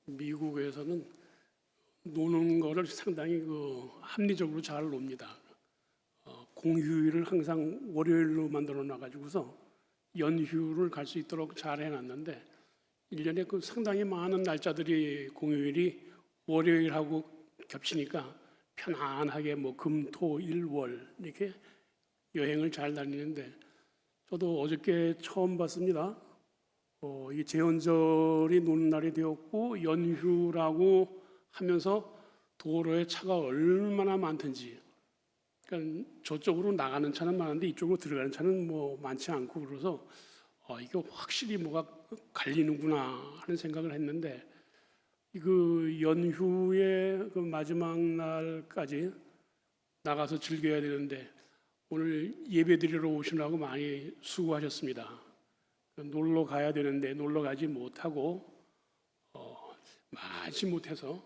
미국에서는 노는 거를 상당히 합리적으로 잘 놉니다. 공휴일을 항상 월요일로 만들어 놔가지고서 연휴를 갈 수 있도록 잘 해놨는데 1년에 상당히 많은 날짜들이 공휴일이 월요일하고 겹치니까 편안하게 금, 토, 일, 월 이렇게 여행을 잘 다니는데 저도 어저께 처음 봤습니다. 이 제헌절이 노는 날이 되었고 연휴라고 하면서 도로에 차가 얼마나 많든지, 그러니까 저쪽으로 나가는 차는 많은데 이쪽으로 들어가는 차는 많지 않고, 그래서 이게 확실히 뭐가 갈리는구나 하는 생각을 했는데, 연휴의 마지막 날까지 나가서 즐겨야 되는데 오늘 예배드리러 오시느라고 많이 수고하셨습니다. 놀러 가야 되는데 놀러 가지 못하고 마치 못해서,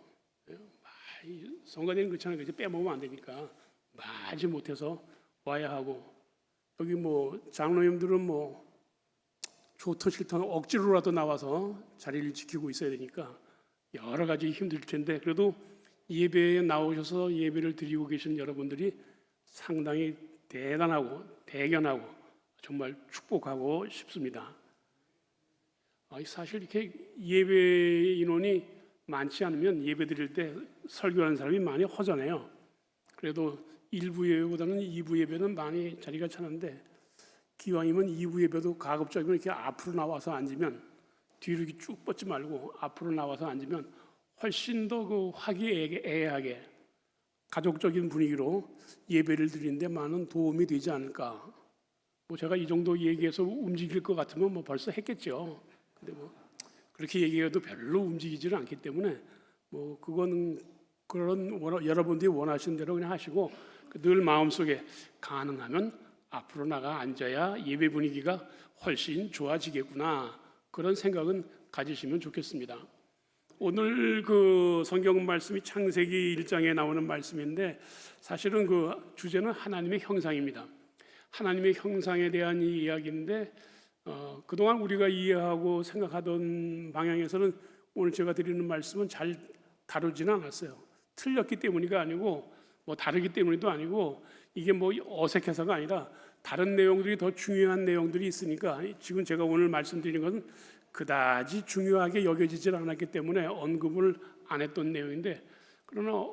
성가대는 그렇잖아요. 그죠? 빼먹으면 안 되니까 마치 못해서 와야 하고, 여기 장로님들은 좋든 싫든 억지로라도 나와서 자리를 지키고 있어야 되니까 여러 가지 힘들 텐데, 그래도 예배에 나오셔서 예배를 드리고 계신 여러분들이 상당히 대단하고 대견하고 정말 축복하고 싶습니다. 사실 이렇게 예배 인원이 많지 않으면 예배 드릴 때 설교하는 사람이 많이 허전해요. 그래도 1부 예배보다는 2부 예배는 많이 자리가 차는데, 기왕이면 2부 예배도 가급적이면 이렇게 앞으로 나와서 앉으면, 뒤로 이렇게 쭉 뻗지 말고 앞으로 나와서 앉으면 훨씬 더 화기애애하게 가족적인 분위기로 예배를 드리는데 많은 도움이 되지 않을까. 제가 이 정도 얘기해서 움직일 것 같으면 벌써 했겠죠. 근데 그렇게 얘기해도 별로 움직이지는 않기 때문에 그거는 여러분들이 원하시는 대로 그냥 하시고, 늘 마음속에 가능하면 앞으로 나가 앉아야 예배 분위기가 훨씬 좋아지겠구나, 그런 생각은 가지시면 좋겠습니다. 오늘 성경 말씀이 창세기 1장에 나오는 말씀인데, 사실은 주제는 하나님의 형상입니다. 하나님의 형상에 대한 이야기인데, 그동안 우리가 이해하고 생각하던 방향에서는 오늘 제가 드리는 말씀은 잘 다루지는 않았어요. 틀렸기 때문이가 아니고 다르기 때문에도 아니고, 이게 어색해서가 아니라 다른 내용들이 더 중요한 내용들이 있으니까 지금 제가 오늘 말씀드리는 것은 그다지 중요하게 여겨지질 않았기 때문에 언급을 안 했던 내용인데, 그러나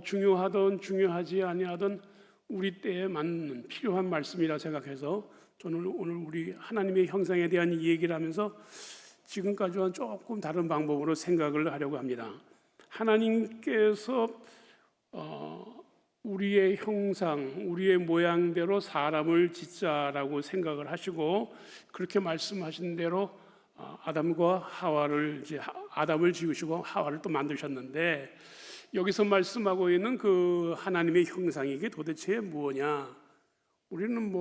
중요하든 중요하지 아니하든 우리 때에 맞는 필요한 말씀이라 생각해서 저는 오늘 우리 하나님의 형상에 대한 얘기를 하면서 지금까지와는 조금 다른 방법으로 생각을 하려고 합니다. 하나님께서 우리의 형상, 우리의 모양대로 사람을 짓자라고 생각을 하시고, 그렇게 말씀하신 대로 아담을 지으시고 하와를 또 만드셨는데, 여기서 말씀하고 있는 하나님의 형상이 이게 도대체 뭐냐? 우리는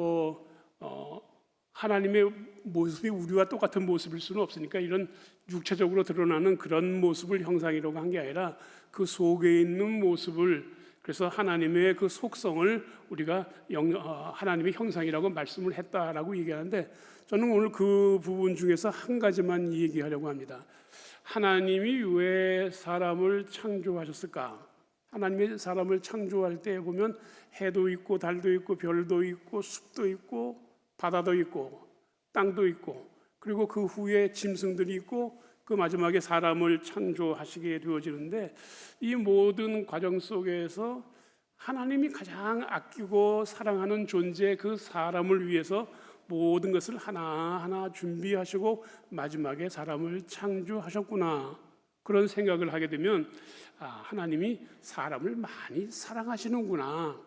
하나님의 모습이 우리와 똑같은 모습일 수는 없으니까 이런 육체적으로 드러나는 그런 모습을 형상이라고 한 게 아니라 그 속에 있는 모습을, 그래서 하나님의 속성을 우리가 하나님의 형상이라고 말씀을 했다라고 얘기하는데, 저는 오늘 그 부분 중에서 한 가지만 얘기하려고 합니다. 하나님이 왜 사람을 창조하셨을까? 하나님이 사람을 창조할 때 보면 해도 있고 달도 있고 별도 있고 숲도 있고 바다도 있고 땅도 있고, 그리고 그 후에 짐승들이 있고 그 마지막에 사람을 창조하시게 되어지는데, 이 모든 과정 속에서 하나님이 가장 아끼고 사랑하는 존재 그 사람을 위해서 모든 것을 하나하나 준비하시고 마지막에 사람을 창조하셨구나, 그런 생각을 하게 되면 하나님이 사람을 많이 사랑하시는구나,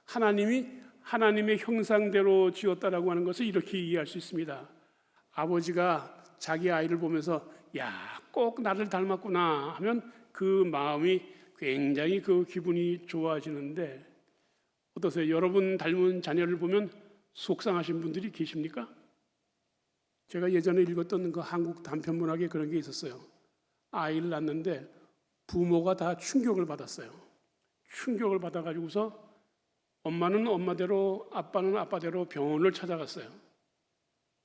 하나님이 하나님의 형상대로 지었다라고 하는 것을 이렇게 이해할 수 있습니다. 아버지가 자기 아이를 보면서 꼭 나를 닮았구나 하면 그 마음이 굉장히 기분이 좋아지는데, 어떠세요? 여러분 닮은 자녀를 보면 속상하신 분들이 계십니까? 제가 예전에 읽었던 한국 단편문학에 그런 게 있었어요. 아이를 낳는데 부모가 다 충격을 받았어요. 충격을 받아가지고서 엄마는 엄마대로 아빠는 아빠대로 병원을 찾아갔어요.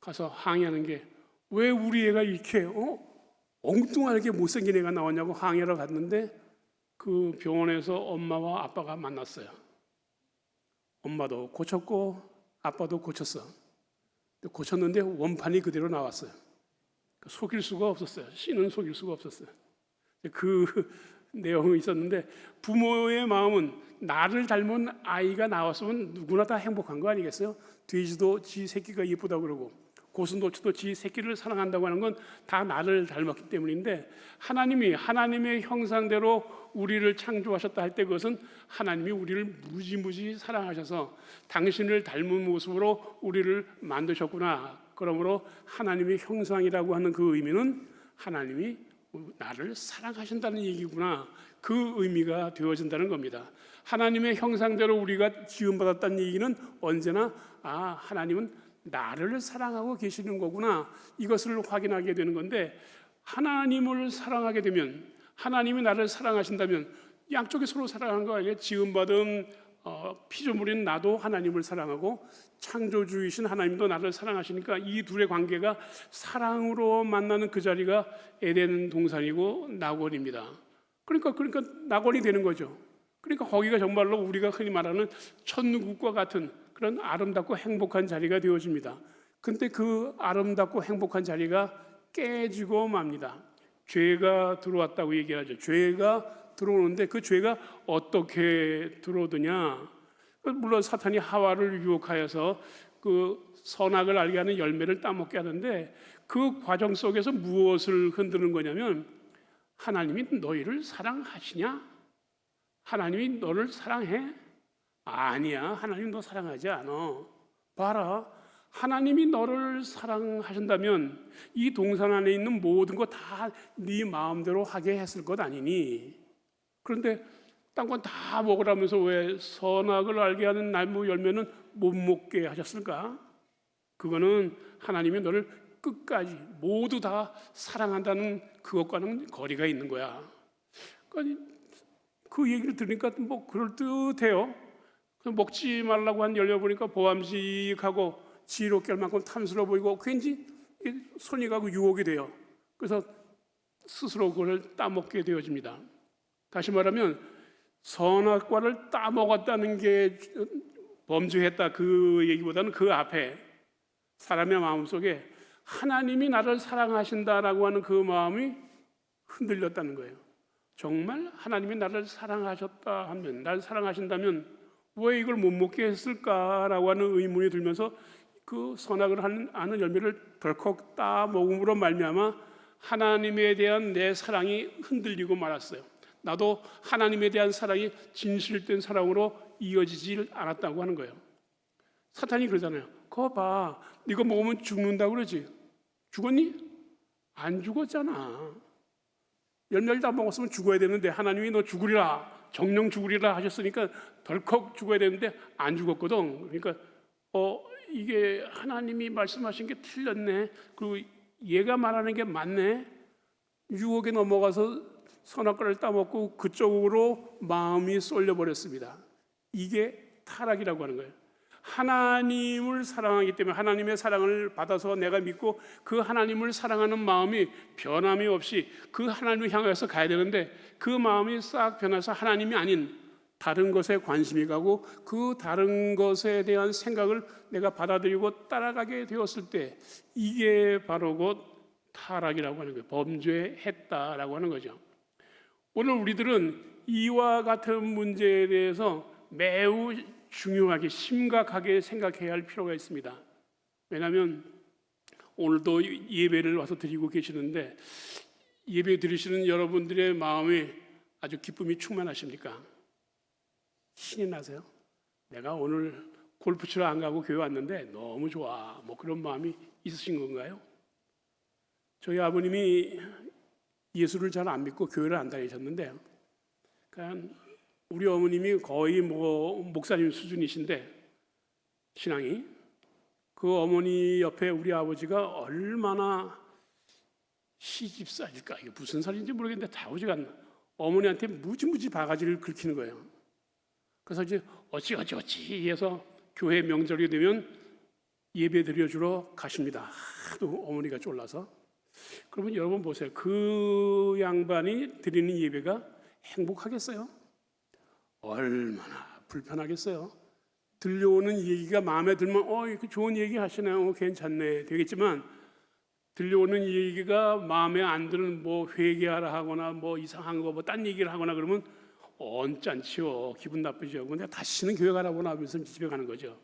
가서 항의하는 게, 왜 우리 애가 이렇게 엉뚱하게 못생긴 애가 나왔냐고 항의하러 갔는데 그 병원에서 엄마와 아빠가 만났어요. 엄마도 고쳤고 아빠도 고쳤어. 고쳤는데 원판이 그대로 나왔어요. 속일 수가 없었어요. 씨는 속일 수가 없었어요. 그 내용이 있었는데, 부모의 마음은 나를 닮은 아이가 나왔으면 누구나 다 행복한 거 아니겠어요? 돼지도 지 새끼가 예쁘다고 그러고 고슴도치도 지 새끼를 사랑한다고 하는 건 다 나를 닮았기 때문인데, 하나님이 하나님의 형상대로 우리를 창조하셨다 할 때 그것은 하나님이 우리를 무지무지 사랑하셔서 당신을 닮은 모습으로 우리를 만드셨구나. 그러므로 하나님의 형상이라고 하는 그 의미는 하나님이 나를 사랑하신다는 얘기구나. 그 의미가 되어진다는 겁니다. 하나님의 형상대로 우리가 지음받았다는 얘기는 언제나 하나님은 나를 사랑하고 계시는 거구나, 이것을 확인하게 되는 건데, 하나님을 사랑하게 되면, 하나님이 나를 사랑하신다면 양쪽이 서로 사랑한 거 아니에요? 지음받은 피조물인 나도 하나님을 사랑하고 창조주이신 하나님도 나를 사랑하시니까 이 둘의 관계가 사랑으로 만나는 그 자리가 에덴 동산이고 낙원입니다. 그러니까 낙원이 되는 거죠. 그러니까 거기가 정말로 우리가 흔히 말하는 천국과 같은 그런 아름답고 행복한 자리가 되어집니다. 근데 그 아름답고 행복한 자리가 깨지고 맙니다. 죄가 들어왔다고 얘기하죠. 죄가 들어오는데 그 죄가 어떻게 들어오느냐? 물론 사탄이 하와를 유혹하여서 그 선악을 알게 하는 열매를 따먹게 하는데, 그 과정 속에서 무엇을 흔드는 거냐면, 하나님이 너희를 사랑하시냐? 하나님이 너를 사랑해? 아니야, 하나님 너 사랑하지 않아. 봐라, 하나님이 너를 사랑하신다면 이 동산 안에 있는 모든 거 다 네 마음대로 하게 했을 것 아니니? 그런데 딴 건 다 먹으라면서 왜 선악을 알게 하는 나무 열매는 못 먹게 하셨을까? 그거는 하나님이 너를 끝까지 모두 다 사랑한다는 그것과는 거리가 있는 거야. 그러니까 그 얘기를 들으니까 뭐 그럴듯해요. 먹지 말라고 한 열매 보니까 보암직하고 지혜롭게 할 만큼 탐스러워 보이고 왠지 손이 가고 유혹이 돼요. 그래서 스스로 그걸 따먹게 되어집니다. 다시 말하면 선악과를 따먹었다는 게 범죄했다, 그 얘기보다는 그 앞에 사람의 마음속에 하나님이 나를 사랑하신다라고 하는 그 마음이 흔들렸다는 거예요. 정말 하나님이 나를 사랑하셨다 하면, 나를 사랑하신다면 왜 이걸 못 먹게 했을까라고 하는 의문이 들면서 그 선악을 아는 열매를 덜컥 따먹음으로 말미암아 하나님에 대한 내 사랑이 흔들리고 말았어요. 나도 하나님에 대한 사랑이 진실된 사랑으로 이어지질 않았다고 하는 거예요. 사탄이 그러잖아요. 그거 봐, 이거 먹으면 죽는다고 그러지. 죽었니? 안 죽었잖아. 열매를 다 먹었으면 죽어야 되는데 하나님이 너 죽으리라, 정령 죽으리라 하셨으니까 덜컥 죽어야 되는데 안 죽었거든. 그러니까 이게 하나님이 말씀하신 게 틀렸네, 그리고 얘가 말하는 게 맞네, 유혹에 넘어가서 선악과를 따먹고 그쪽으로 마음이 쏠려버렸습니다. 이게 타락이라고 하는 거예요. 하나님을 사랑하기 때문에, 하나님의 사랑을 받아서 내가 믿고 그 하나님을 사랑하는 마음이 변함이 없이 그 하나님을 향해서 가야 되는데, 그 마음이 싹 변해서 하나님이 아닌 다른 것에 관심이 가고 그 다른 것에 대한 생각을 내가 받아들이고 따라가게 되었을 때, 이게 바로 곧 타락이라고 하는 거예요. 범죄했다라고 하는 거죠. 오늘 우리들은 이와 같은 문제에 대해서 매우 중요하게 심각하게 생각해야 할 필요가 있습니다. 왜냐하면 오늘도 예배를 와서 드리고 계시는데, 예배 드리시는 여러분들의 마음에 아주 기쁨이 충만하십니까? 신이 나세요? 내가 오늘 골프 치러 안 가고 교회 왔는데 너무 좋아, 뭐 그런 마음이 있으신 건가요? 저희 아버님이 예수를 잘 안 믿고 교회를 안 다니셨는데, 그러니까 우리 어머님이 거의 뭐 목사님 수준이신데 신앙이, 그 어머니 옆에 우리 아버지가 얼마나 시집살일까, 이게 무슨 살인지 모르겠는데 다오지가 않나, 어머니한테 무지무지 바가지를 긁히는 거예요. 그래서 이제 어찌 해서 교회 명절이 되면 예배 드려주러 가십니다. 하도 어머니가 쫄라서. 그러면 여러분 보세요. 그 양반이 드리는 예배가 행복하겠어요? 얼마나 불편하겠어요? 들려오는 얘기가 마음에 들면 이거 좋은 얘기 하시네요. 괜찮네 되겠지만, 들려오는 얘기가 마음에 안 드는 뭐 회개하라 하거나 뭐 이상한 거 뭐 딴 얘기를 하거나 그러면 언짢지요. 기분 나쁘죠. 근데 다시는 교회 가라고 나면서 집에 가는 거죠.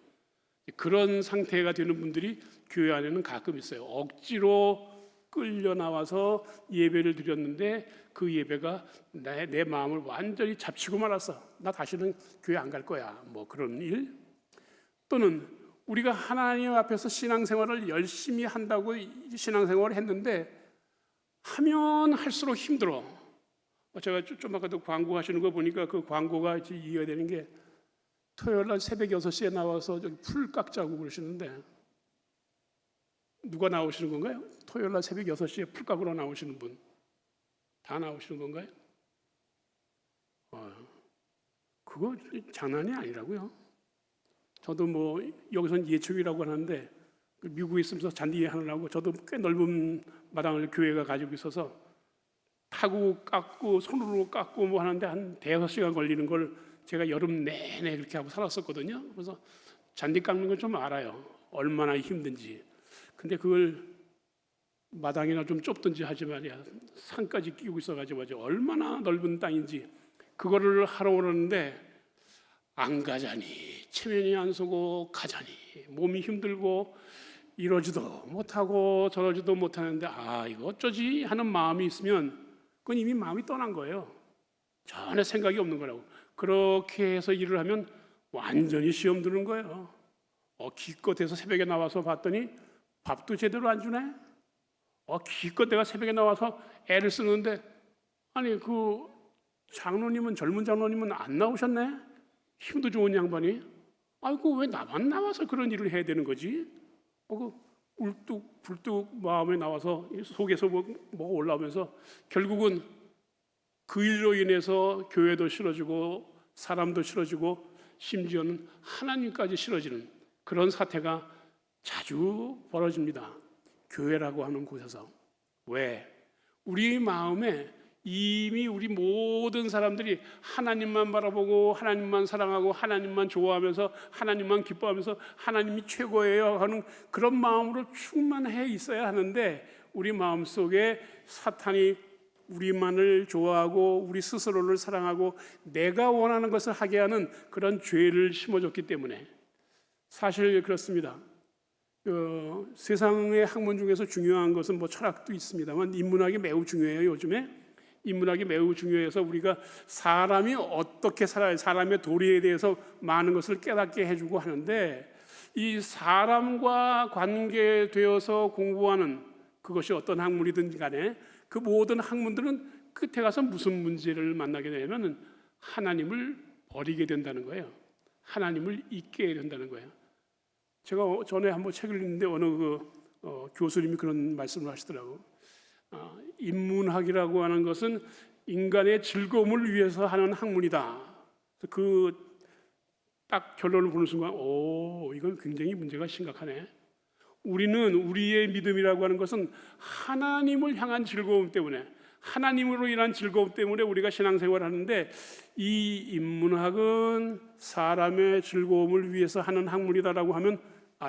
그런 상태가 되는 분들이 교회 안에는 가끔 있어요. 억지로 끌려 나와서 예배를 드렸는데 그 예배가 내 마음을 완전히 잡치고 말았어. 나 다시는 교회 안 갈 거야. 뭐 그런 일. 또는 우리가 하나님 앞에서 신앙생활을 열심히 한다고 신앙생활을 했는데 하면 할수록 힘들어. 제가 좀 아까도 광고 하시는 거 보니까 그 광고가 이해가 되는 게, 토요일 날 새벽 6시에 나와서 저기 풀 깎자고 그러시는데 누가 나오시는 건가요? 토요일 날 새벽 6시에 풀 깎으러 나오시는 분 다 나오시는 건가요? 그거 장난이 아니라고요. 저도 뭐 여기선 예초기라고 하는데 미국에 있으면서 잔디 하느라고 저도 꽤 넓은 마당을 교회가 가지고 있어서 타고 깎고 손으로 깎고 뭐 하는데 한 대여섯 시간 걸리는 걸 제가 여름 내내 그렇게 하고 살았었거든요. 그래서 잔디 깎는 걸 좀 알아요. 얼마나 힘든지. 근데 그걸 마당이나 좀 좁든지 하지 말이야. 산까지 끼고 있어가지고 얼마나 넓은 땅인지 그거를 하러 오는데 안 가자니 체면이 안 서고 가자니 몸이 힘들고 이러지도 못하고 저러지도 못하는데 이거 어쩌지 하는 마음이 있으면 그건 이미 마음이 떠난 거예요. 전혀 생각이 없는 거라고. 그렇게 해서 일을 하면 완전히 시험 드는 거예요. 기껏해서 새벽에 나와서 봤더니 밥도 제대로 안 주네. 기껏 내가 새벽에 나와서 애를 쓰는데 아니 그 장로님은 젊은 장로님은 안 나오셨네. 힘도 좋은 양반이. 아이고 왜 나만 나와서 그런 일을 해야 되는 거지? 그 불뚝 마음에 나와서 속에서 뭐가 올라오면서 결국은 그 일로 인해서 교회도 싫어지고 사람도 싫어지고 심지어는 하나님까지 싫어지는 그런 사태가 자주 벌어집니다. 교회라고 하는 곳에서. 왜? 우리 마음에 이미 우리 모든 사람들이 하나님만 바라보고 하나님만 사랑하고 하나님만 좋아하면서 하나님만 기뻐하면서 하나님이 최고예요 하는 그런 마음으로 충만해 있어야 하는데, 우리 마음속에 사탄이 우리만을 좋아하고 우리 스스로를 사랑하고 내가 원하는 것을 하게 하는 그런 죄를 심어줬기 때문에. 사실 그렇습니다. 세상의 학문 중에서 중요한 것은 뭐 철학도 있습니다만 인문학이 매우 중요해요. 요즘에 인문학이 매우 중요해서 우리가 사람이 어떻게 살아야, 사람의 도리에 대해서 많은 것을 깨닫게 해주고 하는데, 이 사람과 관계되어서 공부하는 그것이 어떤 학문이든 간에 그 모든 학문들은 끝에 가서 무슨 문제를 만나게 되냐면 하나님을 버리게 된다는 거예요. 하나님을 잊게 된다는 거예요. 제가 전에 한번 책을 읽는데 어느 교수님이 그런 말씀을 하시더라고요. 인문학이라고 하는 것은 인간의 즐거움을 위해서 하는 학문이다. 그 딱 결론을 보는 순간 이건 굉장히 문제가 심각하네. 우리는 우리의 믿음이라고 하는 것은 하나님을 향한 즐거움 때문에, 하나님으로 인한 즐거움 때문에 우리가 신앙생활을 하는데, 이 인문학은 사람의 즐거움을 위해서 하는 학문이다라고 하면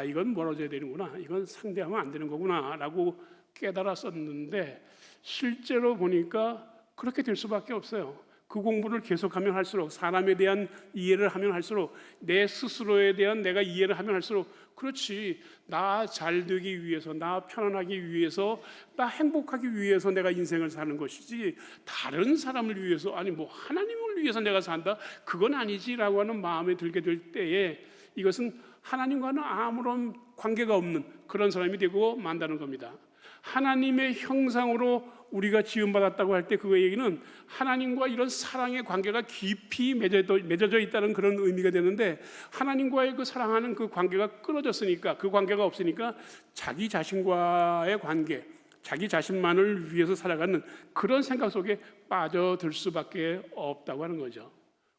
이건 멀어져야 되는구나, 이건 상대하면 안 되는 거구나 라고 깨달았었는데, 실제로 보니까 그렇게 될 수밖에 없어요. 그 공부를 계속하면 할수록, 사람에 대한 이해를 하면 할수록, 내 스스로에 대한 내가 이해를 하면 할수록, 그렇지, 나 잘되기 위해서, 나 편안하기 위해서, 나 행복하기 위해서 내가 인생을 사는 것이지 다른 사람을 위해서, 아니 뭐 하나님을 위해서 내가 산다, 그건 아니지라고 하는 마음에 들게 될 때에 이것은 하나님과는 아무런 관계가 없는 그런 사람이 되고 만다는 겁니다. 하나님의 형상으로 우리가 지음받았다고 할 때 그 얘기는 하나님과 이런 사랑의 관계가 깊이 맺어져 있다는 그런 의미가 되는데, 하나님과의 그 사랑하는 그 관계가 끊어졌으니까, 그 관계가 없으니까 자기 자신과의 관계, 자기 자신만을 위해서 살아가는 그런 생각 속에 빠져들 수밖에 없다고 하는 거죠.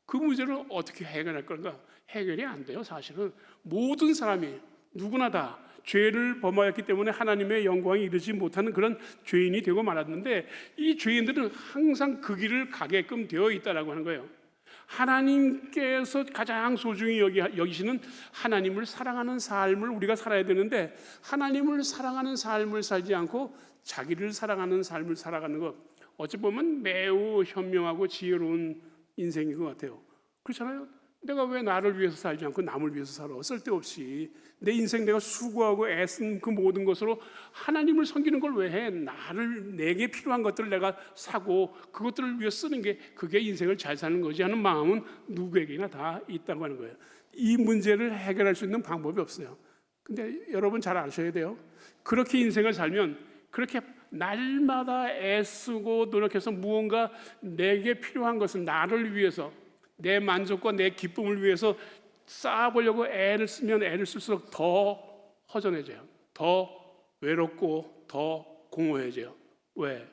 그 문제를 어떻게 해결할 건가? 해결이 안 돼요. 사실은 모든 사람이 누구나 다 죄를 범하였기 때문에 하나님의 영광에 이르지 못하는 그런 죄인이 되고 말았는데, 이 죄인들은 항상 그 길을 가게끔 되어 있다라고 하는 거예요. 하나님께서 가장 소중히 여기시는 하나님을 사랑하는 삶을 우리가 살아야 되는데, 하나님을 사랑하는 삶을 살지 않고 자기를 사랑하는 삶을 살아가는 것, 어찌 보면 매우 현명하고 지혜로운 인생인 것 같아요. 그렇잖아요. 내가 왜 나를 위해서 살지 않고 남을 위해서 살아? 쓸데없이 내 인생 내가 수고하고 애쓴 그 모든 것으로 하나님을 섬기는 걸 왜 해? 내게 필요한 것들을 내가 사고 그것들을 위해 쓰는 게 그게 인생을 잘 사는 거지 하는 마음은 누구에게나 다 있다고 하는 거예요. 이 문제를 해결할 수 있는 방법이 없어요. 근데 여러분 잘 아셔야 돼요. 그렇게 인생을 살면, 그렇게 날마다 애쓰고 노력해서 무언가 내게 필요한 것을 나를 위해서, 내 만족과 내 기쁨을 위해서 쌓아보려고 애를 쓰면 애를 쓸수록 더 허전해져요. 더 외롭고 더 공허해져요. 왜?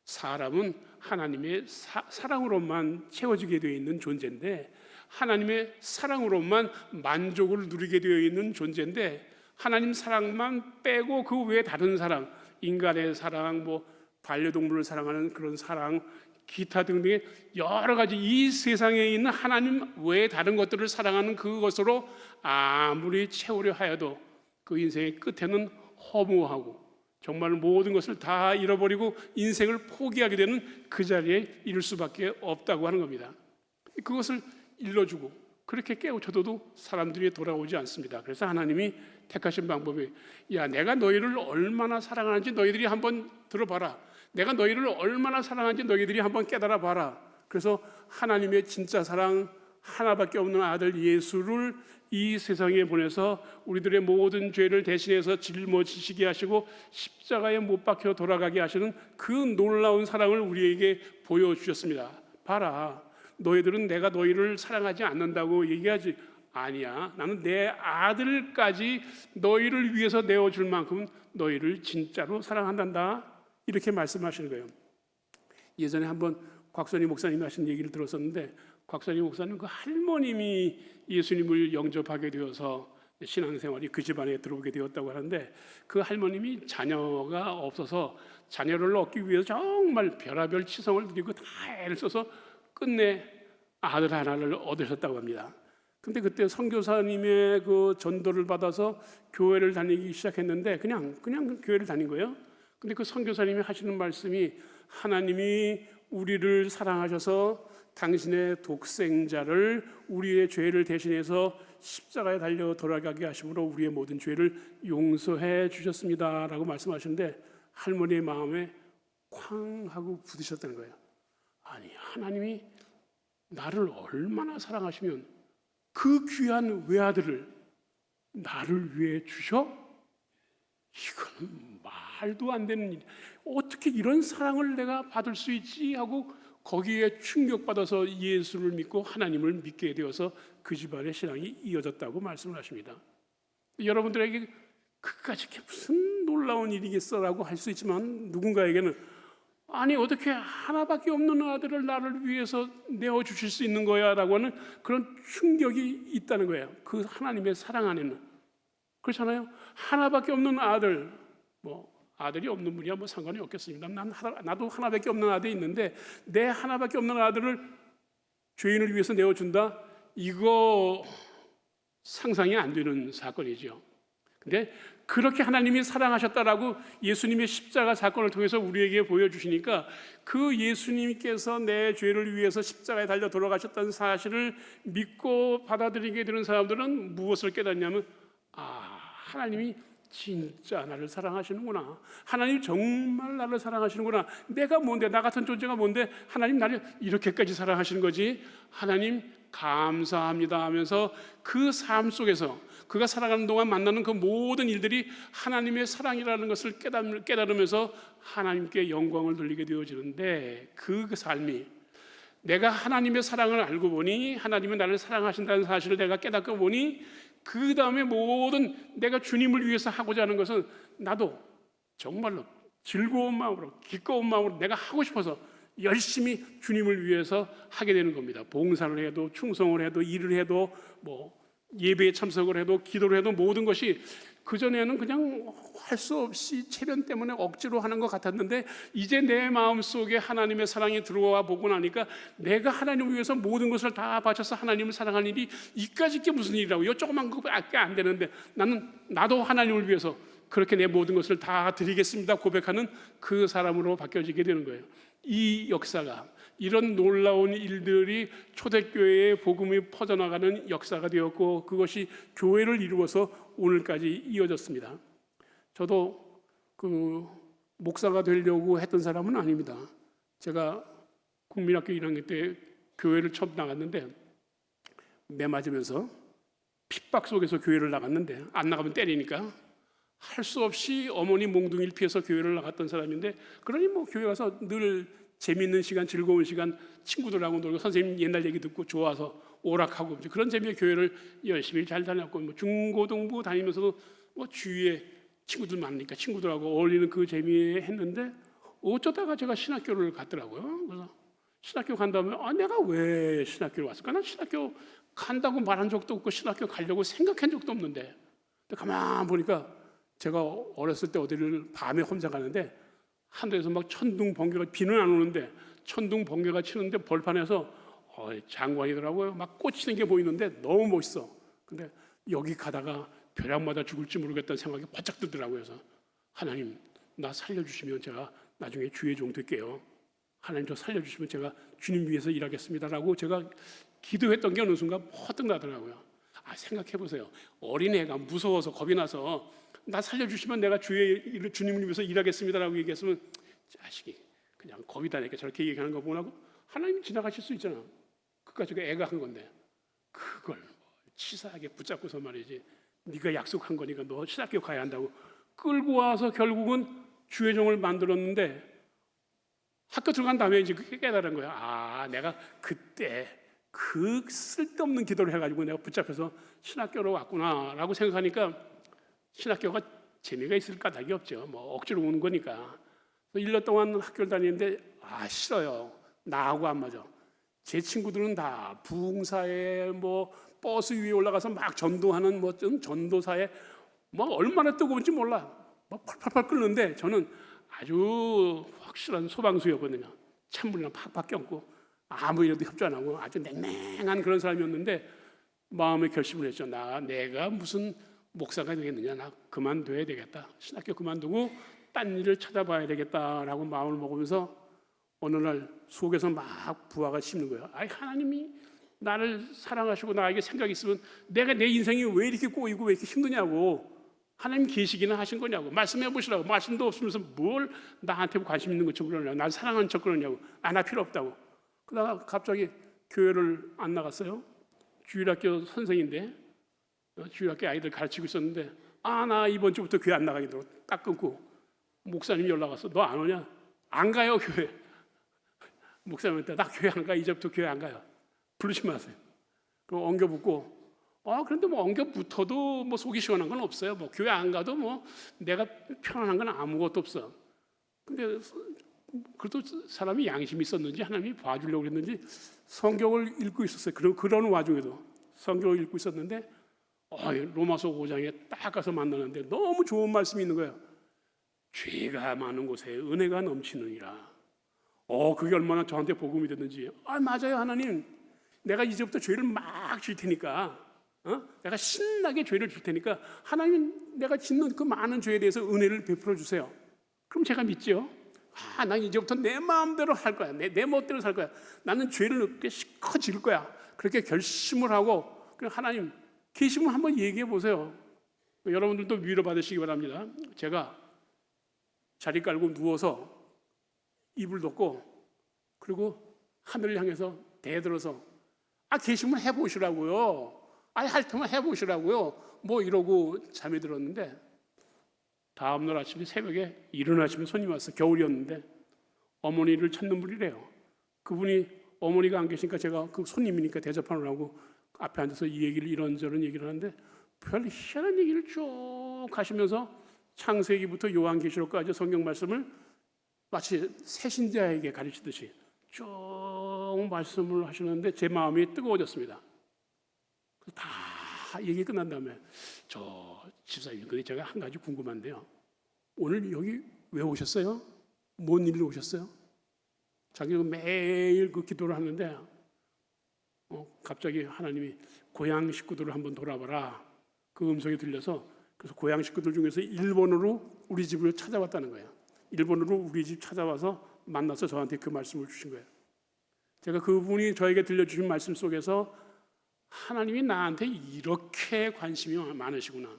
사람은 하나님의 사랑으로만 채워지게 되어 있는 존재인데, 하나님의 사랑으로만 만족을 누리게 되어 있는 존재인데, 하나님 사랑만 빼고 그 외에 다른 사랑, 인간의 사랑, 뭐 반려동물을 사랑하는 그런 사랑, 기타 등등의 여러 가지 이 세상에 있는 하나님 외에 다른 것들을 사랑하는 그것으로 아무리 채우려 하여도 그 인생의 끝에는 허무하고 정말 모든 것을 다 잃어버리고 인생을 포기하게 되는 그 자리에 이를 수밖에 없다고 하는 겁니다. 그것을 일러주고 그렇게 깨우쳐도 사람들이 돌아오지 않습니다. 그래서 하나님이 택하신 방법이, 야, 내가 너희를 얼마나 사랑하는지 너희들이 한번 들어봐라. 내가 너희를 얼마나 사랑하는지 너희들이 한번 깨달아 봐라. 그래서 하나님의 진짜 사랑, 하나밖에 없는 아들 예수를 이 세상에 보내서 우리들의 모든 죄를 대신해서 짊어지시게 하시고 십자가에 못 박혀 돌아가게 하시는 그 놀라운 사랑을 우리에게 보여주셨습니다. 봐라, 너희들은 내가 너희를 사랑하지 않는다고 얘기하지. 아니야, 나는 내 아들까지 너희를 위해서 내어줄 만큼 너희를 진짜로 사랑한단다, 이렇게 말씀하시는 거예요. 예전에 한번 곽선희 목사님이 하신 얘기를 들었었는데, 곽선희 목사님 그 할머님이 예수님을 영접하게 되어서 신앙생활이 그 집안에 들어오게 되었다고 하는데, 그 할머님이 자녀가 없어서 자녀를 얻기 위해서 정말 별의별 치성을 드리고 다 애를 써서 끝내 아들 하나를 얻으셨다고 합니다. 근데 그때 선교사님의 그 전도를 받아서 교회를 다니기 시작했는데 그냥 교회를 다닌 거예요. 근데 그 선교사님이 하시는 말씀이, 하나님이 우리를 사랑하셔서 당신의 독생자를 우리의 죄를 대신해서 십자가에 달려 돌아가게 하심으로 우리의 모든 죄를 용서해 주셨습니다 라고 말씀하시는데, 할머니의 마음에 쾅 하고 부딪혔다는 거예요. 아니, 하나님이 나를 얼마나 사랑하시면 그 귀한 외아들을 나를 위해 주셔? 이건 말도 안 되는 일. 어떻게 이런 사랑을 내가 받을 수 있지 하고 거기에 충격받아서 예수를 믿고 하나님을 믿게 되어서 그 집안의 신앙이 이어졌다고 말씀을 하십니다. 여러분들에게 그까짓 게 무슨 놀라운 일이겠어라고 할 수 있지만, 누군가에게는 아니 어떻게 하나밖에 없는 아들을 나를 위해서 내어주실 수 있는 거야 라고 하는 그런 충격이 있다는 거예요. 그 하나님의 사랑 안에는. 그렇잖아요. 하나밖에 없는 아들, 뭐 아들이 없는 분이야 뭐 상관이 없겠습니다. 나도 하나밖에 없는 아들이 있는데 내 하나밖에 없는 아들을 죄인을 위해서 내어준다? 이거 상상이 안 되는 사건이죠. 근데 그렇게 하나님이 사랑하셨다라고 예수님의 십자가 사건을 통해서 우리에게 보여주시니까, 그 예수님께서 내 죄를 위해서 십자가에 달려 돌아가셨다는 사실을 믿고 받아들이게 되는 사람들은 무엇을 깨닫냐면, 하나님이 진짜 나를 사랑하시는구나. 하나님 정말 나를 사랑하시는구나. 내가 뭔데, 나 같은 존재가 뭔데 하나님 나를 이렇게까지 사랑하시는 거지. 하나님 감사합니다 하면서 그 삶 속에서 그가 살아가는 동안 만나는 그 모든 일들이 하나님의 사랑이라는 것을 깨달으면서 하나님께 영광을 돌리게 되어지는데, 그 삶이, 내가 하나님의 사랑을 알고 보니, 하나님은 나를 사랑하신다는 사실을 내가 깨닫고 보니, 그 다음에 모든 내가 주님을 위해서 하고자 하는 것은 나도 정말로 즐거운 마음으로, 기꺼운 마음으로 내가 하고 싶어서 열심히 주님을 위해서 하게 되는 겁니다. 봉사를 해도, 충성을 해도, 일을 해도, 뭐 예배에 참석을 해도 기도를 해도 모든 것이 그전에는 그냥 할 수 없이 체면 때문에 억지로 하는 것 같았는데 이제 내 마음속에 하나님의 사랑이 들어와 보고 나니까 내가 하나님을 위해서 모든 것을 다 바쳐서 하나님을 사랑하는 일이 이까짓 게 무슨 일이라고. 이 조그만 것밖에 안 되는데 나도 하나님을 위해서 그렇게 내 모든 것을 다 드리겠습니다 고백하는 그 사람으로 바뀌어지게 되는 거예요. 이 역사가, 이런 놀라운 일들이 초대교회의 복음이 퍼져나가는 역사가 되었고 그것이 교회를 이루어서 오늘까지 이어졌습니다. 저도 그 목사가 되려고 했던 사람은 아닙니다. 제가 국민학교 1학년 때 교회를 처음 나갔는데 매 맞으면서 핍박 속에서 교회를 나갔는데 안 나가면 때리니까 할 수 없이 어머니 몽둥이를 피해서 교회를 나갔던 사람인데, 그러니 뭐 교회 가서 늘 재미있는 시간, 즐거운 시간, 친구들하고 놀고 선생님 옛날 얘기 듣고 좋아서 오락하고 그런 재미의 교회를 열심히 잘 다녔고, 뭐 중고등부 다니면서도 뭐 주위에 친구들 많으니까 친구들하고 어울리는 그 재미에 했는데 어쩌다가 제가 신학교를 갔더라고요. 그래서 신학교 간 다음에 내가 왜 신학교를 왔을까? 난 신학교 간다고 말한 적도 없고 신학교 가려고 생각한 적도 없는데, 근데 가만 보니까 제가 어렸을 때 어디를 밤에 혼자 가는데 하늘에서 막 천둥 번개가, 비는 안 오는데 천둥 번개가 치는데 벌판에서 장관이더라고요. 막 꽂히는 게 보이는데 너무 멋있어. 근데 여기 가다가 벼락 맞아 죽을지 모르겠다는 생각이 바짝 들더라고요. 그래서 하나님, 나 살려주시면 제가 나중에 주의 종 될게요. 하나님, 저 살려주시면 제가 주님 위해서 일하겠습니다라고 제가 기도했던 게 어느 순간 퍼뜩 나더라고요. 생각해보세요. 어린애가 무서워서 겁이 나서 나 살려주시면 내가 주님을 위해서 일하겠습니다라고 얘기했으면 자식이 그냥 겁이 나니까 저렇게 얘기하는 거 보고 하나님이 지나가실 수 있잖아. 그까짓 애가 한 건데 그걸 치사하게 붙잡고서 말이지, 네가 약속한 거니까 너 신학교 가야 한다고 끌고 와서 결국은 주의 종을 만들었는데, 학교 들어간 다음에 이제 그게 깨달은 거야. 내가 그때 그 쓸데없는 기도를 해가지고 내가 붙잡혀서 신학교로 왔구나라고 생각하니까 신학교가 재미가 있을 까닭이 없죠. 뭐 억지로 오는 거니까. 1년 동안 학교를 다니는데 싫어요. 나하고 안 맞아. 제 친구들은 다 부흥사에 뭐 버스 위에 올라가서 막 전도하는 뭐 전도사에 뭐 얼마나 뜨거운지 몰라. 뭐 펄펄펄 끓는데 저는 아주 확실한 소방수였거든요. 찬물이랑 팍팍 껴안고 아무 일에도 협조 안 하고 아주 냉랭한 그런 사람이었는데 마음의 결심을 했죠. 내가 무슨 목사가 되겠느냐, 나 그만둬야 되겠다. 신학교 그만두고 딴 일을 찾아봐야 되겠다라고 마음을 먹으면서 어느 날 속에서 막 부하가 씹는 거예요. 하나님이 나를 사랑하시고 나에게 생각이 있으면 내가 내 인생이 왜 이렇게 꼬이고 왜 이렇게 힘드냐고. 하나님 계시기는 하신 거냐고. 말씀해 보시라고. 말씀도 없으면서 뭘 나한테 관심 있는 것처럼 그러냐고. 날 사랑하는 척 그러냐고. 나 필요 없다고. 그러다가 갑자기 교회를 안 나갔어요. 주일학교 선생인데 주일학교 아이들 가르치고 있었는데 나 이번 주부터 교회 안 나가기로 딱 끊고 목사님 연락 왔어. 너 안 오냐? 안 가요 교회. 목사님한테 나 교회 안 가. 이제부터 교회 안 가요. 부르지 마세요. 그럼 엉겨 붙고 그런데 뭐 엉겨 붙어도 뭐 속이 시원한 건 없어요. 뭐 교회 안 가도 뭐 내가 편안한 건 아무것도 없어. 근데 그래도 사람이 양심이 있었는지 하나님이 봐주려고 그랬는지 성경을 읽고 있었어요. 그런 와중에도 성경을 읽고 있었는데 로마서 5장에 딱 가서 만나는데 너무 좋은 말씀이 있는 거예요. 죄가 많은 곳에 은혜가 넘치느니라. 그게 얼마나 저한테 복음이 됐는지. 맞아요 하나님. 내가 이제부터 죄를 막 질 테니까 내가 신나게 죄를 질 테니까 하나님, 내가 짓는 그 많은 죄에 대해서 은혜를 베풀어 주세요. 그럼 제가 믿죠. 난 이제부터 내 마음대로 할 거야. 내 멋대로 살 거야. 나는 죄를 없게 실컷 질 거야. 그렇게 결심을 하고 하나님 계시면 한번 얘기해 보세요. 여러분들도 위로받으시기 바랍니다. 제가 자리 깔고 누워서 이불 덮고 그리고 하늘을 향해서 대들어서 계시면 해보시라고요. 할 테면 해보시라고요. 뭐 이러고 잠이 들었는데 다음날 아침에 새벽에 일어나시면 손님이 왔어. 겨울이었는데 어머니를 찾는 분이래요. 그분이 어머니가 안 계시니까 제가 그 손님이니까 대접하느라고 하고 앞에 앉아서 이 얘기를 이런저런 얘기를 하는데 별 희한한 얘기를 쭉 하시면서 창세기부터 요한계시록까지 성경 말씀을 마치 새신자에게 가르치듯이 쭉 말씀을 하시는데 제 마음이 뜨거워졌습니다. 다 얘기 끝난 다음에 저 집사님, 근데 제가 한 가지 궁금한데요. 오늘 여기 왜 오셨어요? 뭔 일로 오셨어요? 자기가 매일 그 기도를 하는데 갑자기 하나님이 고향 식구들을 한번 돌아봐라, 그 음성이 들려서, 그래서 고향 식구들 중에서 일본으로 우리 집을 찾아왔다는 거예요. 일본으로 우리 집 찾아와서 만나서 저한테 그 말씀을 주신 거예요. 제가 그분이 저에게 들려주신 말씀 속에서 하나님이 나한테 이렇게 관심이 많으시구나,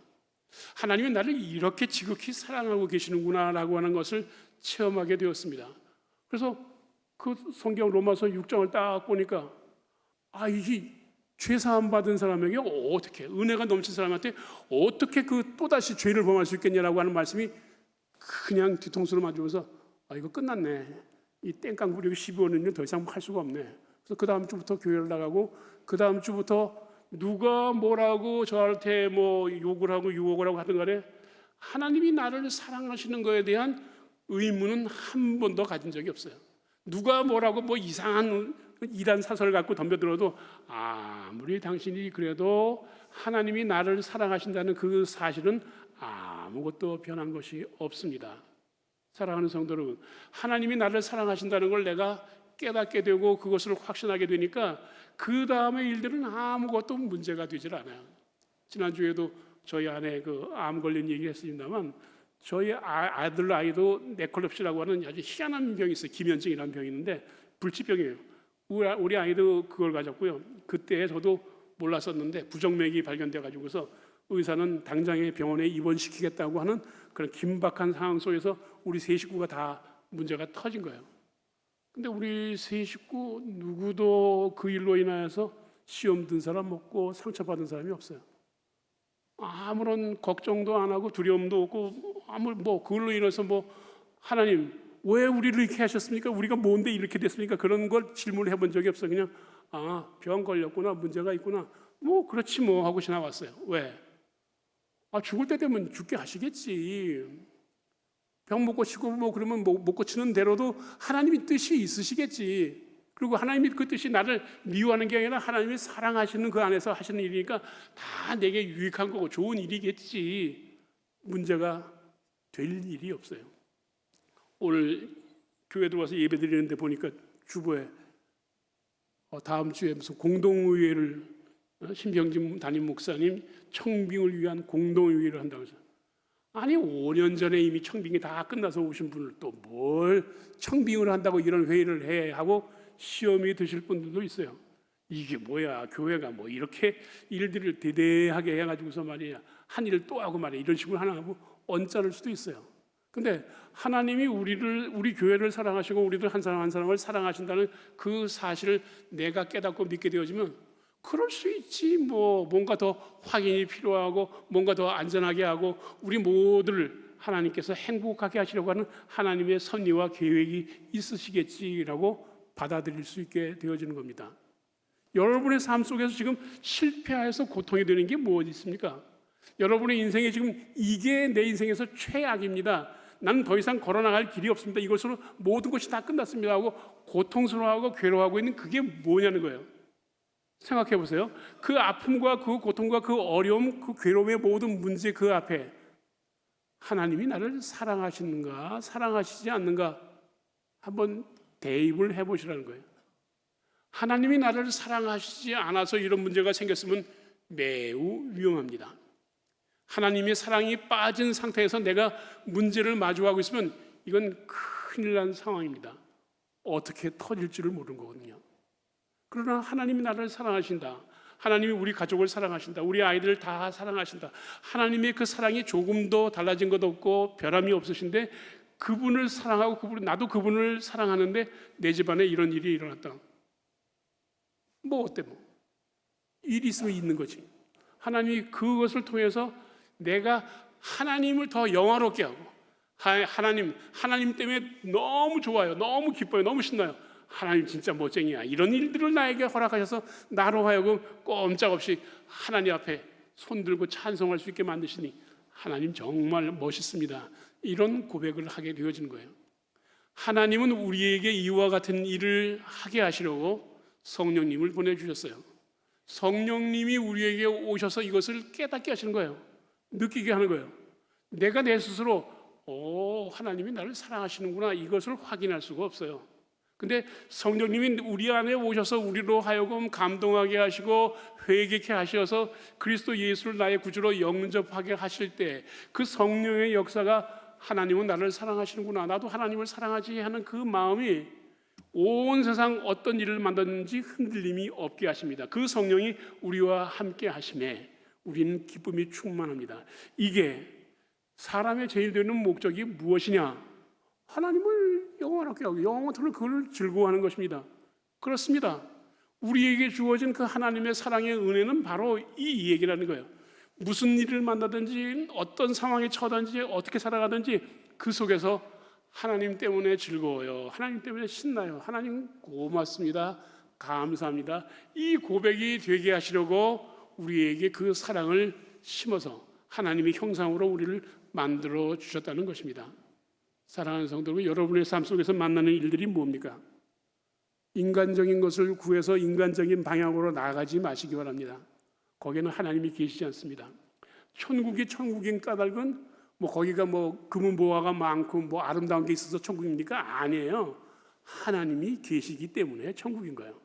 하나님이 나를 이렇게 지극히 사랑하고 계시는구나 라고 하는 것을 체험하게 되었습니다. 그래서 그 성경 로마서 6장을 딱 보니까 이 죄사함 받은 사람에게 어떻게, 은혜가 넘친 사람한테 어떻게 그 또다시 죄를 범할 수 있겠냐라고 하는 말씀이 그냥 뒤통수를 맞으면서 이거 끝났네, 이 땡깡 부리고 12원은요 더 이상 할 수가 없네. 그래서 그 다음 주부터 교회를 나가고, 그 다음 주부터 누가 뭐라고 저한테 뭐 욕을 하고 유혹을 하고 하든 간에 하나님이 나를 사랑하시는 거에 대한 의문은 한 번도 가진 적이 없어요. 누가 뭐라고 뭐 이상한 이단 사설을 갖고 덤벼들어도 아무리 당신이 그래도 하나님이 나를 사랑하신다는 그 사실은 아무것도 변한 것이 없습니다. 사랑하는 성도 여러분, 하나님이 나를 사랑하신다는 걸 내가 깨닫게 되고 그것을 확신하게 되니까 그 다음의 일들은 아무것도 문제가 되질 않아요. 지난주에도 저희 아내 그 암 걸린 얘기 했습니다만, 저희 아들 아이도 네컬럽시라고 하는 아주 희한한 병이 있어요. 기면증이라는 병이 있는데 불치병이에요. 우리 아이도 그걸 가졌고요. 그때 저도 몰랐었는데 부정맥이 발견돼 가지고서 의사는 당장에 병원에 입원시키겠다고 하는 그런 긴박한 상황 속에서 우리 세 식구가 다 문제가 터진 거예요. 근데 우리 세 식구 누구도 그 일로 인하여서 시험 든 사람 없고 상처받은 사람이 없어요. 아무런 걱정도 안 하고 두려움도 없고 그걸로 인해서 하나님 왜 우리를 이렇게 하셨습니까? 우리가 뭔데 이렇게 됐습니까? 그런 걸 질문을 해본 적이 없어요. 그냥 병 걸렸구나, 문제가 있구나, 그렇지 하고 지나왔어요. 왜? 죽을 때 되면 죽게 하시겠지. 병 못 고치고 그러면 못 고치는 대로도 하나님의 뜻이 있으시겠지. 그리고 하나님이 그 뜻이 나를 미워하는 게 아니라 하나님이 사랑하시는 그 안에서 하시는 일이니까 다 내게 유익한 거고 좋은 일이겠지. 문제가 될 일이 없어요. 오늘 교회 들어와서 예배 드리는데 보니까 주보에 다음 주에 무슨 공동의회를, 신병진 담임 목사님 청빙을 위한 공동의회를 한다고 해서, 5년 전에 이미 청빙이 다 끝나서 오신 분을 또 뭘 청빙을 한다고 이런 회의를 해 하고 시험이 드실 분들도 있어요. 이게 뭐야, 교회가 이렇게 일들을 대대하게 해가지고서 말이야 한 일을 또 하고 말이야 이런 식으로 하나 하고 언짢을 수도 있어요. 근데 하나님이 우리 교회를 사랑하시고 우리들 한 사람 한 사람을 사랑하신다는 그 사실을 내가 깨닫고 믿게 되어지면 그럴 수 있지. 뭔가 더 확인이 필요하고 뭔가 더 안전하게 하고 우리 모두를 하나님께서 행복하게 하시려고 하는 하나님의 섭리와 계획이 있으시겠지라고 받아들일 수 있게 되어지는 겁니다. 여러분의 삶 속에서 지금 실패해서 고통이 되는 게 무엇이 있습니까? 여러분의 인생에 지금 이게 내 인생에서 최악입니다, 나는 더 이상 걸어나갈 길이 없습니다, 이것으로 모든 것이 다 끝났습니다 하고 고통스러워하고 괴로워하고 있는 그게 뭐냐는 거예요. 생각해 보세요. 그 아픔과 그 고통과 그 어려움, 그 괴로움의 모든 문제 그 앞에 하나님이 나를 사랑하시는가 사랑하시지 않는가 한번 대입을 해보시라는 거예요. 하나님이 나를 사랑하시지 않아서 이런 문제가 생겼으면 매우 위험합니다. 하나님의 사랑이 빠진 상태에서 내가 문제를 마주하고 있으면 이건 큰일 난 상황입니다. 어떻게 터질지를 모르는 거거든요. 그러나 하나님이 나를 사랑하신다, 하나님이 우리 가족을 사랑하신다, 우리 아이들을 다 사랑하신다, 하나님의 그 사랑이 조금도 달라진 것 없고 변함이 없으신데 그분을 사랑하고 나도 그분을 사랑하는데 내 집안에 이런 일이 일어났다. 어때 일이 있으면 있는 거지. 하나님이 그것을 통해서 내가 하나님을 더 영화롭게 하고 하나님 때문에 너무 좋아요, 너무 기뻐요, 너무 신나요, 하나님 진짜 멋쟁이야, 이런 일들을 나에게 허락하셔서 나로 하여금 꼼짝없이 하나님 앞에 손들고 찬송할 수 있게 만드시니 하나님 정말 멋있습니다, 이런 고백을 하게 되어지는 거예요. 하나님은 우리에게 이와 같은 일을 하게 하시려고 성령님을 보내주셨어요. 성령님이 우리에게 오셔서 이것을 깨닫게 하시는 거예요. 느끼게 하는 거예요. 내가 내 스스로 하나님이 나를 사랑하시는구나 이것을 확인할 수가 없어요. 근데 성령님이 우리 안에 오셔서 우리로 하여금 감동하게 하시고 회개케 하셔서 그리스도 예수를 나의 구주로 영접하게 하실 때 그 성령의 역사가 하나님은 나를 사랑하시는구나, 나도 하나님을 사랑하지 하는 그 마음이 온 세상 어떤 일을 만드는지 흔들림이 없게 하십니다. 그 성령이 우리와 함께 하심에 우리는 기쁨이 충만합니다. 이게 사람의 제일 되는 목적이 무엇이냐? 하나님을 영원하게 하고 영원토록 그걸 즐거워하는 것입니다. 그렇습니다. 우리에게 주어진 그 하나님의 사랑의 은혜는 바로 이 얘기라는 거예요. 무슨 일을 만나든지 어떤 상황에 처하든지 어떻게 살아가든지 그 속에서 하나님 때문에 즐거워요. 하나님 때문에 신나요. 하나님 고맙습니다. 감사합니다. 이 고백이 되게 하시려고 우리에게 그 사랑을 심어서 하나님의 형상으로 우리를 만들어 주셨다는 것입니다. 사랑하는 성도 여러분, 여러분의 삶 속에서 만나는 일들이 뭡니까? 인간적인 것을 구해서 인간적인 방향으로 나아가지 마시기 바랍니다. 거기에는 하나님이 계시지 않습니다. 천국이 천국인 까닭은 거기가 금은 보화가 많고 아름다운 게 있어서 천국입니까? 아니에요. 하나님이 계시기 때문에 천국인 거예요.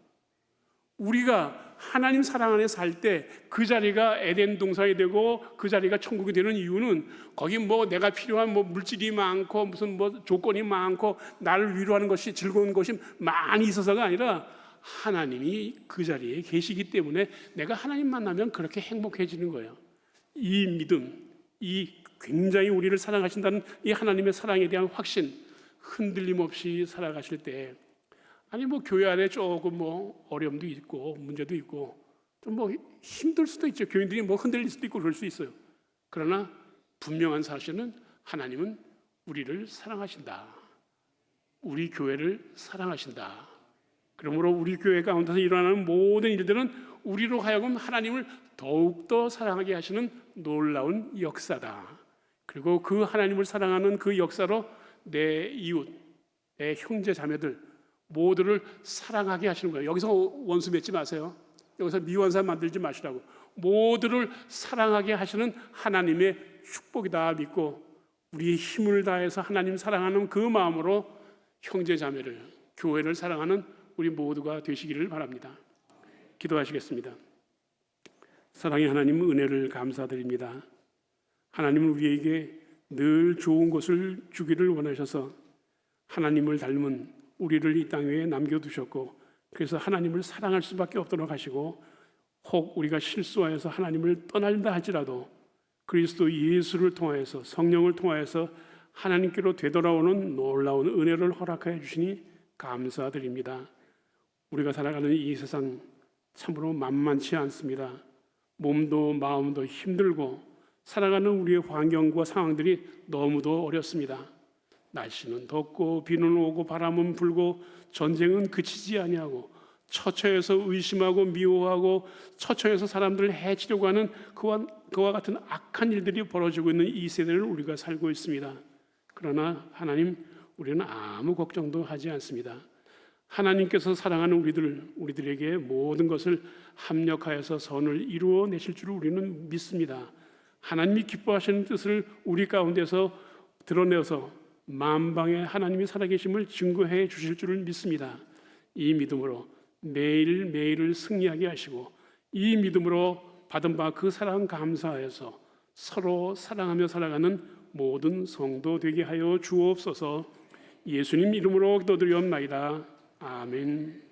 우리가 하나님 사랑 안에 살 때 그 자리가 에덴 동산이 되고 그 자리가 천국이 되는 이유는 거기 내가 필요한 물질이 많고 무슨 조건이 많고 나를 위로하는 것이 즐거운 것이 많이 있어서가 아니라 하나님이 그 자리에 계시기 때문에 내가 하나님 만나면 그렇게 행복해지는 거예요. 이 믿음, 이 굉장히 우리를 사랑하신다는 이 하나님의 사랑에 대한 확신, 흔들림 없이 살아가실 때, 아니 교회 안에 조금 어려움도 있고 문제도 있고 좀 힘들 수도 있죠. 교인들이 흔들릴 수도 있고 그럴 수 있어요. 그러나 분명한 사실은 하나님은 우리를 사랑하신다. 우리 교회를 사랑하신다. 그러므로 우리 교회 가운데서 일어나는 모든 일들은 우리로 하여금 하나님을 더욱더 사랑하게 하시는 놀라운 역사다. 그리고 그 하나님을 사랑하는 그 역사로 내 이웃, 내 형제 자매들 모두를 사랑하게 하시는 거예요. 여기서 원수 맺지 마세요. 여기서 미워한 사람 만들지 마시라고. 모두를 사랑하게 하시는 하나님의 축복이다 믿고 우리의 힘을 다해서 하나님 사랑하는 그 마음으로 형제 자매를, 교회를 사랑하는 우리 모두가 되시기를 바랍니다. 기도하시겠습니다. 사랑의 하나님, 은혜를 감사드립니다. 하나님은 우리에게 늘 좋은 것을 주기를 원하셔서 하나님을 닮은 우리를 이 땅 위에 남겨두셨고, 그래서 하나님을 사랑할 수밖에 없도록 하시고, 혹 우리가 실수하여서 하나님을 떠난다 할지라도 그리스도 예수를 통하여서, 성령을 통하여서 하나님께로 되돌아오는 놀라운 은혜를 허락하여 주시니 감사드립니다. 우리가 살아가는 이 세상 참으로 만만치 않습니다. 몸도 마음도 힘들고 살아가는 우리의 환경과 상황들이 너무도 어렵습니다. 날씨는 덥고 비는 오고 바람은 불고 전쟁은 그치지 아니하고 처처에서 의심하고 미워하고 처처에서 사람들을 해치려고 하는 그와 같은 악한 일들이 벌어지고 있는 이 세대를 우리가 살고 있습니다. 그러나 하나님, 우리는 아무 걱정도 하지 않습니다. 하나님께서 사랑하는 우리들에게 모든 것을 합력하여서 선을 이루어내실 줄 우리는 믿습니다. 하나님이 기뻐하시는 뜻을 우리 가운데서 드러내서 만방의 하나님이 살아계심을 증거해 주실 줄을 믿습니다. 이 믿음으로 매일매일을 승리하게 하시고 이 믿음으로 받은 바 그 사랑 감사하여서 서로 사랑하며 살아가는 모든 성도 되게 하여 주옵소서. 예수님 이름으로 기도드리옵나이다. 아멘.